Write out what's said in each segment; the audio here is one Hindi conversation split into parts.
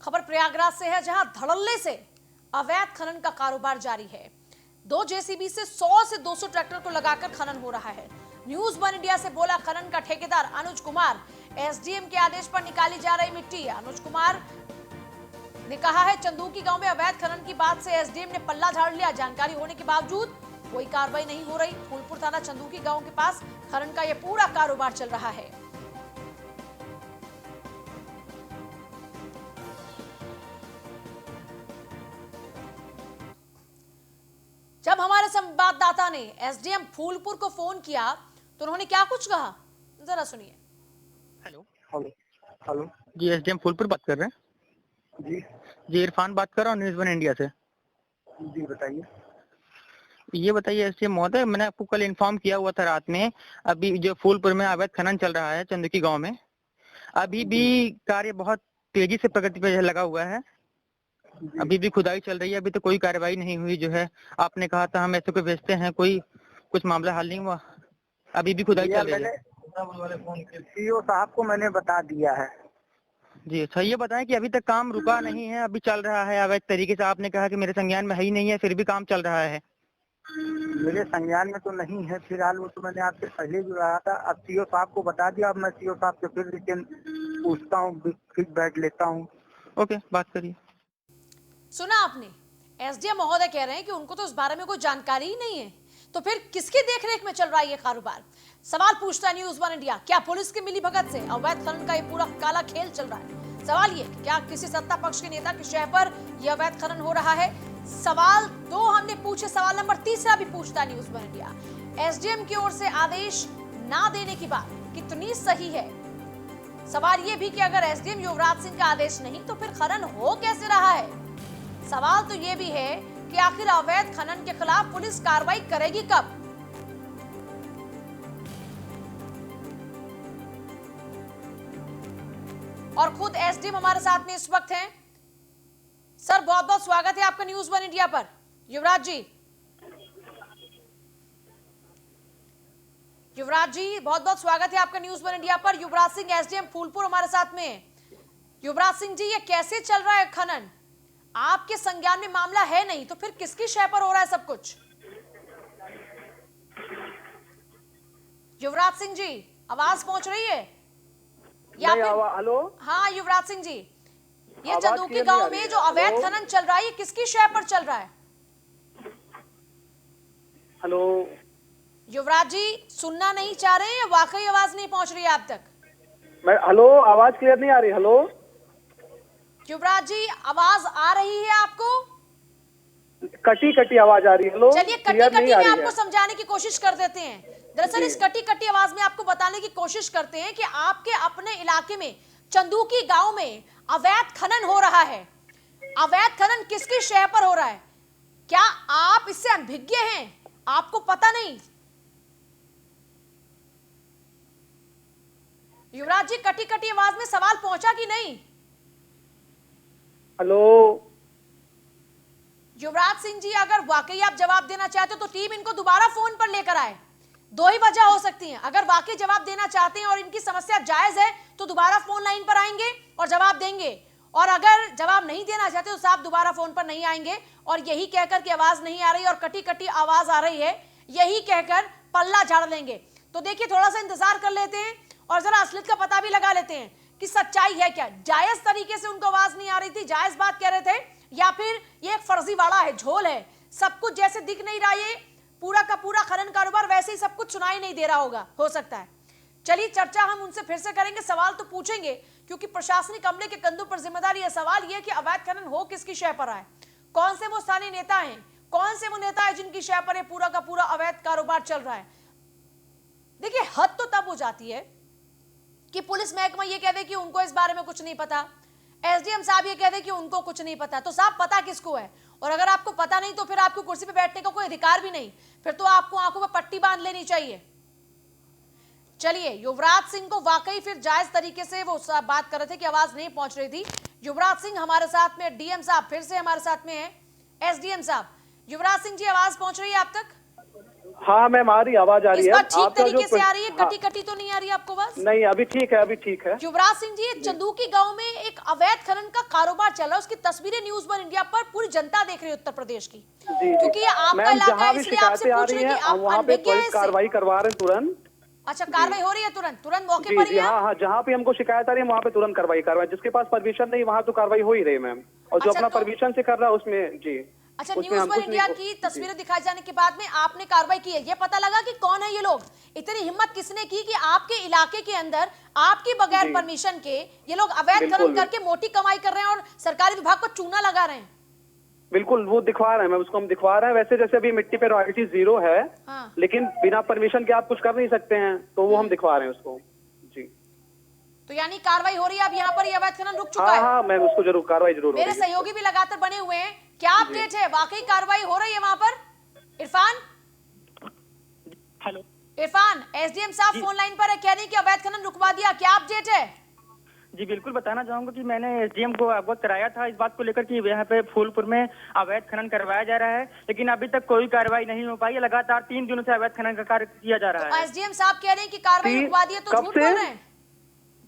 खबर प्रयागराज से है, जहां धड़ल्ले से अवैध खनन का कारोबार जारी है। 2 जेसीबी से 100 से 200 ट्रैक्टर को लगाकर खनन हो रहा है। न्यूज वन इंडिया से बोला खनन का ठेकेदार अनुज कुमार। एसडीएम के आदेश पर निकाली जा रही मिट्टी। अनुज कुमार ने कहा है, चंदूकी गांव में अवैध खनन की बात से एसडीएम ने पल्ला झाड़ लिया। जानकारी होने के बावजूद कोई कार्रवाई नहीं हो रही। फूलपुर थाना चंदूकी गांव के पास खनन का यह पूरा कारोबार चल रहा है। जब हमारे संवाददाता ने एसडीएम फूलपुर को फोन किया तो उन्होंने क्या कुछ कहा, जरा सुनिए। हेलो हेलो हेलो जी, एसडीएम फूलपुर बात कर रहे हैं। जी इरफान बात कर रहा हूँ न्यूज वन इंडिया से। जी बताइए। ये बताइए एसडीएम महोदय, मैंने आपको कल इन्फॉर्म किया हुआ था रात में, अभी जो फूलपुर में अवैध खनन चल रहा है चंदूकी गांव में, अभी भी कार्य बहुत तेजी से प्रगति पे लगा हुआ है। अभी भी खुदाई चल रही है, अभी तो कोई कार्रवाई नहीं हुई। जो है आपने कहा था हम ऐसे को भेजते हैं, कोई कुछ मामला हल नहीं हुआ, अभी भी खुदाई चल रही है। सीओ साहब को मैंने बता दिया है। जी अच्छा, ये बताएं कि अभी तक काम रुका नहीं है, अभी चल रहा है अवैध तरीके से। आपने कहा कि मेरे संज्ञान में है ही नहीं है, फिर भी काम चल रहा है। मेरे संज्ञान में तो नहीं है फिलहाल, वो तो मैंने आपसे पहले भी कहा था। अब सीओ साहब को बता दिया, अब मैं सीओ साहब से फिर रिटर्न पूछता हूँ, फीडबैक लेता हूँ। ओके, बात करिए। सुना आपने, एसडीएम महोदय कह रहे हैं कि उनको तो इस बारे में कोई जानकारी ही नहीं है, तो फिर किसकी देखरेख में चल रहा है ये कारोबार। सवाल पूछता है न्यूज वन इंडिया, क्या पुलिस की मिलीभगत से अवैध खनन का ये पूरा काला खेल चल रहा है? सवाल ये, क्या किसी सत्ता पक्ष के नेता की शह पर यह अवैध खनन हो रहा है? सवाल 2 हमने पूछे, सवाल नंबर 3 भी पूछता है न्यूज वन इंडिया, एसडीएम की ओर से आदेश ना देने की बात कितनी सही है? सवाल ये भी कि अगर एसडीएम युवराज सिंह का आदेश नहीं तो फिर खनन हो कैसे रहा है? सवाल तो ये भी है कि आखिर अवैध खनन के खिलाफ पुलिस कार्रवाई करेगी कब? और खुद एसडीएम हमारे साथ में इस वक्त हैं। सर बहुत बहुत स्वागत है आपका न्यूज वन इंडिया पर। युवराज जी बहुत बहुत स्वागत है आपका न्यूज वन इंडिया पर। युवराज सिंह एसडीएम फूलपुर हमारे साथ में है। युवराज सिंह जी, ये कैसे चल रहा है खनन? आपके संज्ञान में मामला है नहीं, तो फिर किसकी शय पर हो रहा है सब कुछ? युवराज सिंह जी, आवाज पहुंच रही है या फिर? हेलो हाँ युवराज सिंह जी, ये चंदूकी गांव में जो अवैध खनन चल रहा है, ये किसकी शय पर चल रहा है? हेलो युवराज जी, सुनना नहीं चाह रहे हैं या वाकई आवाज नहीं पहुंच रही है आप तक? हेलो, आवाज क्लियर नहीं आ रही। हेलो युवराज जी, आवाज आ रही है आपको? कटी कटी आवाज आ रही है। हेलो, चलिए कटी कटी में आपको समझाने की कोशिश कर देते हैं। दरअसल इस कटी कटी आवाज में आपको बताने की कोशिश करते हैं कि आपके अपने इलाके में चंदूकी गांव में अवैध खनन हो रहा है। अवैध खनन किसकी शह पर हो रहा है? क्या आप इससे अनभिज्ञ हैं? आपको पता नहीं? युवराज जी, कटी कटी आवाज में सवाल पहुंचा कि नहीं? हेलो युवराज सिंह जी, अगर वाकई आप जवाब देना चाहते हो तो टीम इनको दोबारा फोन पर लेकर आए। 2 ही वजह हो सकती हैं। अगर वाकई जवाब देना चाहते हैं और इनकी समस्या जायज है तो दोबारा फोन लाइन पर आएंगे और जवाब देंगे, और अगर जवाब नहीं देना चाहते तो साहब दोबारा फोन पर नहीं आएंगे और यही कहकर कि आवाज नहीं आ रही और कटी कटी आवाज आ रही है, यही कहकर पल्ला झाड़ लेंगे। तो देखिए, थोड़ा सा इंतजार कर लेते हैं और जरा असलियत का पता भी लगा लेते हैं कि सच्चाई है क्या। जायज तरीके से उनको आवाज नहीं आ रही थी, जायज बात कह रहे थे, या फिर ये एक फर्जीवाड़ा है, झोल है, सब कुछ जैसे दिख नहीं रहा, ये पूरा का पूरा खनन कारोबार वैसे ही सब कुछ सुनाई नहीं दे रहा होगा, हो सकता है। चलिए, चर्चा हम उनसे फिर से करेंगे, सवाल तो पूछेंगे क्योंकि प्रशासनिक अमले के कंधों पर जिम्मेदारी है। सवाल यह कि अवैध खनन हो किसकी शय पर है? कौन से वो स्थानीय नेता हैं, कौन से वो नेता है जिनकी शय पर पूरा का पूरा अवैध कारोबार चल रहा है? देखिए, हद तो तब हो जाती है कि पुलिस महकमा ये कह दे कि उनको इस बारे में कुछ नहीं पता, एसडीएम साहब ये कह दे कि उनको कुछ नहीं पता। तो साहब, पता किसको है? और अगर आपको पता नहीं तो फिर आपको कुर्सी पे बैठने का कोई अधिकार भी नहीं, फिर तो आपको आंखों पे पट्टी बांध लेनी चाहिए। चलिए, युवराज सिंह को वाकई फिर जायज तरीके से वो बात कर रहे थे कि आवाज नहीं पहुंच रही थी। युवराज सिंह हमारे साथ में, डीएम साहब फिर से हमारे साथ में है, एसडीएम साहब। युवराज सिंह जी, आवाज पहुंच रही है आप तक? हाँ मैम आ रही आवाज आ रही इस है। बार ठीक आपका जो तरीके से आ रही है, हाँ, कटी कटी तो नहीं आ रही आपको बस? नहीं अभी ठीक है, अभी ठीक है। युवराज सिंह जी, चंदूकी गांव में एक अवैध खनन का कारोबार चल रहा है, उसकी तस्वीरें न्यूज वन इंडिया पर पूरी जनता देख रही है उत्तर प्रदेश की, जी क्योंकि ये आपका मैम, इलाका जहाँ है, भी इसलिए आपसे शिकायतें आ पूछ रही रहे हैं कि हम आप वहाँ पे अनभिज्ञ हैं त्वरित इससे। कार्रवाई करवा रहे हैं तुरंत। अच्छा, कार्रवाई हो रही है तुरंत मौके जी पर ही जी है? हाँ हाँ, जहाँ पे हमको शिकायत आ रही है वहाँ पे तुरंत कार्रवाई करवाएं। जिसके पास परमिशन नहीं वहाँ तो कार्रवाई हो ही रही है मैम, और जो अच्छा, अपना तो- परमिशन से कर रहा है उसमें जी। अच्छा, उसमें न्यूज हम वन कुछ इंडिया नहीं की जी। तस्वीरें दिखाए जाने के बाद में आपने कार्रवाई की है, ये पता लगा कि कौन है ये लोग? इतनी हिम्मत किसने की कि आपके इलाके के अंदर आपके बगैर जी। परमिशन के ये लोग अवैध खनन बिल्कुल। करके मोटी कमाई कर रहे हैं और सरकारी विभाग को चूना लगा रहे हैं? बिल्कुल वो दिखवा रहे हैं मैम, उसको हम दिखवा रहे हैं। वैसे जैसे अभी मिट्टी पे रॉयल्टी 0 है, हाँ। लेकिन बिना परमिशन के आप कुछ कर नहीं सकते हैं, तो वो हम दिखवा रहे हैं उसको जी। तो यानी कार्रवाई हो रही है, अब यहाँ पर ये अवैध खनन रुक चुका हाँ है? हाँ मैम, उसको जरूर कार्रवाई जरूर हो मेरे रही है। सहयोगी भी लगातार बने हुए हैं, क्या अपडेट है? वाकई कार्रवाई हो रही है वहां पर? इरफान, हेलो इरफान, एसडीएम साहब फोन लाइन पर है, कह रही हैं कि अवैध खनन रुकवा दिया, क्या अपडेट है? जी बिल्कुल बताना चाहूंगा कि मैंने एसडीएम को अवगत कराया था इस बात को लेकर कि यहाँ पे फूलपुर में अवैध खनन करवाया जा रहा है, लेकिन अभी तक कोई कार्रवाई नहीं हो पाई है। लगातार 3 दिनों से अवैध खनन का कार्य किया जा रहा है। एसडीएम साहब कह रहे हैं कि कार्रवाई जी, रुकवा दी है, तो कब झूठ से? बोल रहे हैं?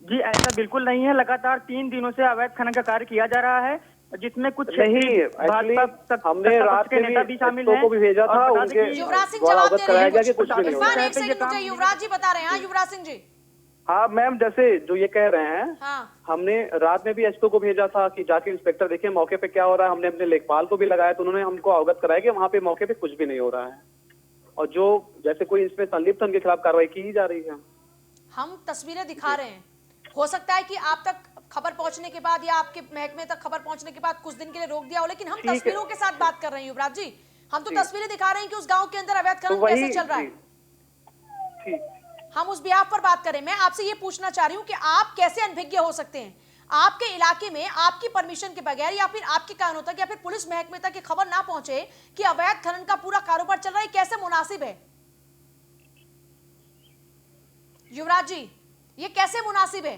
जी ऐसा बिल्कुल नहीं है, लगातार 3 दिनों से अवैध खनन का कार्य किया जा रहा है, जिसमें कुछ नहीं, भाजपा एक्चुअली हमने रात के में नेता भी शामिल SO हैं को भी भेजा और था, बता दें उनके कि युवराज सिंह द्वारा जवाब अवगत दे कराया रहे गया हैं कि कुछ भी नहीं हो इरफान, रहा है। एक सेकंड मुझे युवराज जी बता रहे हैं। हाँ युवराज सिंह जी। हाँ मैम, जैसे जो ये कह रहे हैं, हाँ, हमने रात में भी SO को भेजा था कि जाके इंस्पेक्टर देखिए मौके पे क्या हो रहा है। हमने अपने लेखपाल को भी लगाया, तो उन्होंने हमको अवगत कराया कि वहाँ पे मौके पे कुछ भी नहीं हो रहा है, और जो जैसे कोई इसमें संलिप्त है उनके खिलाफ कार्रवाई की ही जा रही है। हम तस्वीरें दिखा रहे हैं, हो सकता है कि आप तक खबर पहुंचने के बाद या आपके महकमे तक खबर पहुंचने के बाद कुछ दिन के लिए रोक दिया हो, लेकिन हम ठीक है। तस्वीरों के साथ बात कर रहे हैं युवराज जी। हम तो जी। तस्वीरें दिखा रहे हैं कि उस गांव के अंदर अवैध तो खनन वही कैसे चल रहा है, जी, ठीक। हम उस बिहाफ पर बात करें। मैं आपसे ये पूछना चाह रही हूँ कि आप कैसे अनभिज्ञ हो सकते हैं? आपके इलाके में आपकी परमिशन के बगैर या फिर आपके कानून तक या फिर पुलिस महकमे तक ये खबर ना पहुंचे कि अवैध खनन का पूरा कारोबार चल रहा है, कैसे मुनासिब है युवराज जी? ये कैसे मुनासिब है?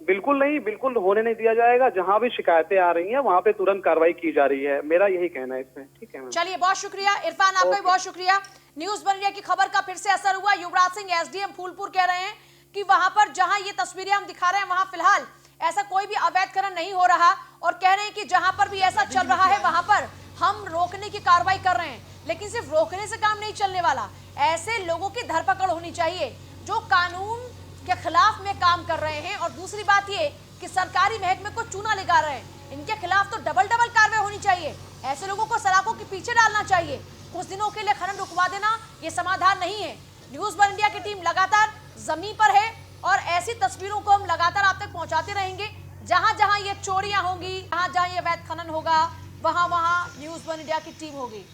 बिल्कुल नहीं, बिल्कुल होने नहीं दिया जाएगा। जहाँ भी शिकायतें आ रही हैं वहाँ पे तुरंत कार्रवाई की जा रही है, मेरा यही कहना है इसमें। ठीक है मैम, चलिए बहुत शुक्रिया इरफान, आपका भी बहुत शुक्रिया। न्यूज वन इंडिया की खबर का फिर से असर हुआ। युवराज सिंह एसडीएम फूलपुर कह रहे हैं कि वहां पर जहां ये तस्वीरें हम दिखा रहे हैं वहां फिलहाल ऐसा कोई भी अवैध खनन नहीं हो रहा, और कह रहे हैं कि जहां पर भी ऐसा चल रहा है वहां पर हम रोकने की कार्रवाई कर रहे हैं। लेकिन सिर्फ रोकने से काम नहीं चलने वाला, ऐसे लोगों की धरपकड़ होनी चाहिए जो कानून के खिलाफ में काम कर रहे हैं। और दूसरी बात ये कि सरकारी महकमे को चूना लगा रहे हैं, इनके खिलाफ तो डबल कार्रवाई होनी चाहिए। ऐसे लोगों को सलाखों के पीछे डालना चाहिए। कुछ दिनों के लिए खनन रुकवा देना ये समाधान नहीं है। न्यूज वन इंडिया की टीम लगातार जमीन पर है और ऐसी तस्वीरों को हम लगातार आप तक पहुंचाते रहेंगे। जहां जहां ये चोरियां होंगी, जहां जहां ये अवैध खनन होगा, वहां वहां न्यूज वन इंडिया की टीम होगी।